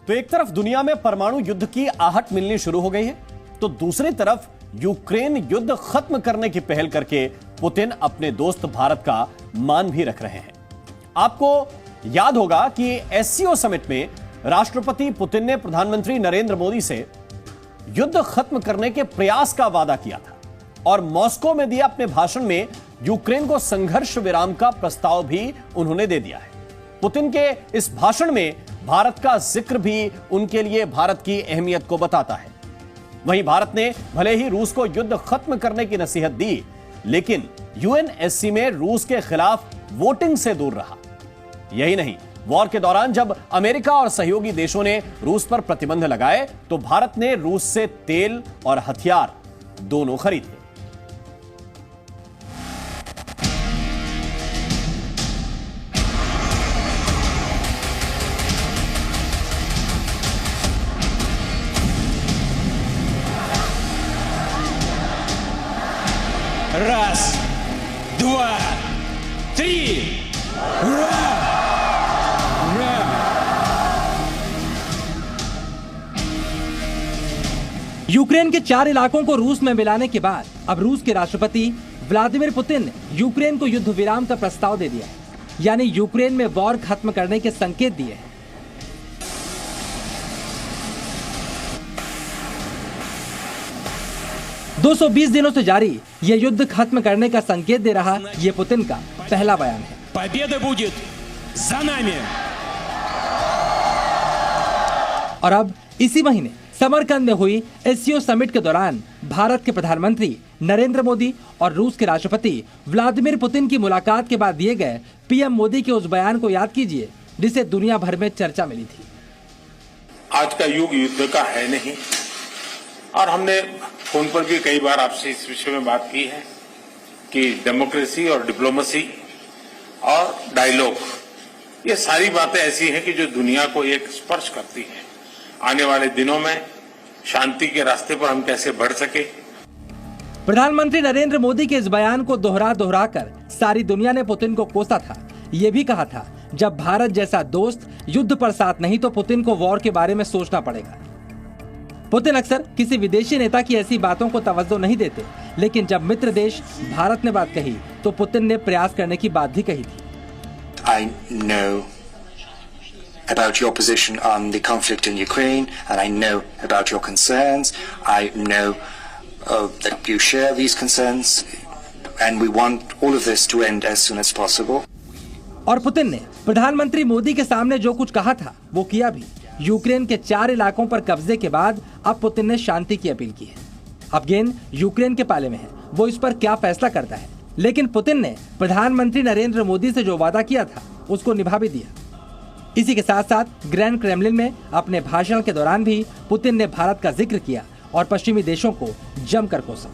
तो एक तरफ दुनिया में परमाणु युद्ध की आहट मिलनी शुरू हो गई है, तो दूसरी तरफ यूक्रेन युद्ध खत्म करने की पहल करके पुतिन अपने दोस्त भारत का मान भी रख रहे हैं। आपको याद होगा कि एससीओ समिट में राष्ट्रपति पुतिन ने प्रधानमंत्री नरेंद्र मोदी से युद्ध खत्म करने के प्रयास का वादा किया था और मॉस्को में दिए अपने भाषण में यूक्रेन को संघर्ष विराम का प्रस्ताव भी उन्होंने दे दिया है। पुतिन के इस भाषण में भारत का जिक्र भी उनके लिए भारत की अहमियत को बताता है। वहीं भारत ने भले ही रूस को युद्ध खत्म करने की नसीहत दी, लेकिन यूएनएससी में रूस के खिलाफ वोटिंग से दूर रहा। यही नहीं, वॉर के दौरान जब अमेरिका और सहयोगी देशों ने रूस पर प्रतिबंध लगाए तो भारत ने रूस से तेल और हथियार दोनों खरीदे। Раз, два, три! Ура! Ура! यूक्रेन के 4 इलाकों को रूस में मिलाने के बाद अब रूस के राष्ट्रपति व्लादिमीर पुतिन ने यूक्रेन को युद्ध विराम का प्रस्ताव दे दिया है, यानी यूक्रेन में वॉर खत्म करने के संकेत दिए हैं। $220 दिनों से जारी ये युद्ध खत्म करने का संकेत दे रहा ये पुतिन का पहला बयान है। Победа будет за нами! और अब इसी महीने समरकंद में हुई एससीओ समिट के दौरान भारत के प्रधानमंत्री नरेंद्र मोदी और रूस के राष्ट्रपति व्लादिमीर पुतिन की मुलाकात के बाद दिए गए पीएम मोदी के उस बयान को याद कीजिए, जिसे दुनिया भर में चर्चा मिली थी। आज का युग युद्ध का है नहीं, और हमने फोन पर भी कई बार आपसे इस विषय में बात की है कि डेमोक्रेसी और डिप्लोमेसी और डायलॉग, ये सारी बातें ऐसी हैं कि जो दुनिया को एक स्पर्श करती है। आने वाले दिनों में शांति के रास्ते पर हम कैसे बढ़ सके। प्रधानमंत्री नरेंद्र मोदी के इस बयान को दोहरा कर सारी दुनिया ने पुतिन को कोसा था। ये भी कहा था, जब भारत जैसा दोस्त युद्ध पर साथ नहीं तो पुतिन को वॉर के बारे में सोचना पड़ेगा। पुतिन अक्सर किसी विदेशी नेता की ऐसी बातों को तवज्जो नहीं देते, लेकिन जब मित्र देश भारत ने बात कही तो पुतिन ने प्रयास करने की बात भी कही थी। I know about your position on the conflict in Ukraine, and I know about your concerns. I know that you share these concerns, and we want all of this to end as soon as possible. और Putin ने प्रधानमंत्री मोदी के सामने जो कुछ कहा था वो किया भी। यूक्रेन के 4 इलाकों पर कब्जे के बाद अब पुतिन ने शांति की अपील की है। अब गेंद यूक्रेन के पाले में है, वो इस पर क्या फैसला करता है, लेकिन पुतिन ने प्रधानमंत्री नरेंद्र मोदी से जो वादा किया था उसको निभा भी दिया। इसी के साथ साथ ग्रैंड क्रेमलिन में अपने भाषण के दौरान भी पुतिन ने भारत का जिक्र किया और पश्चिमी देशों को जमकर कोसा।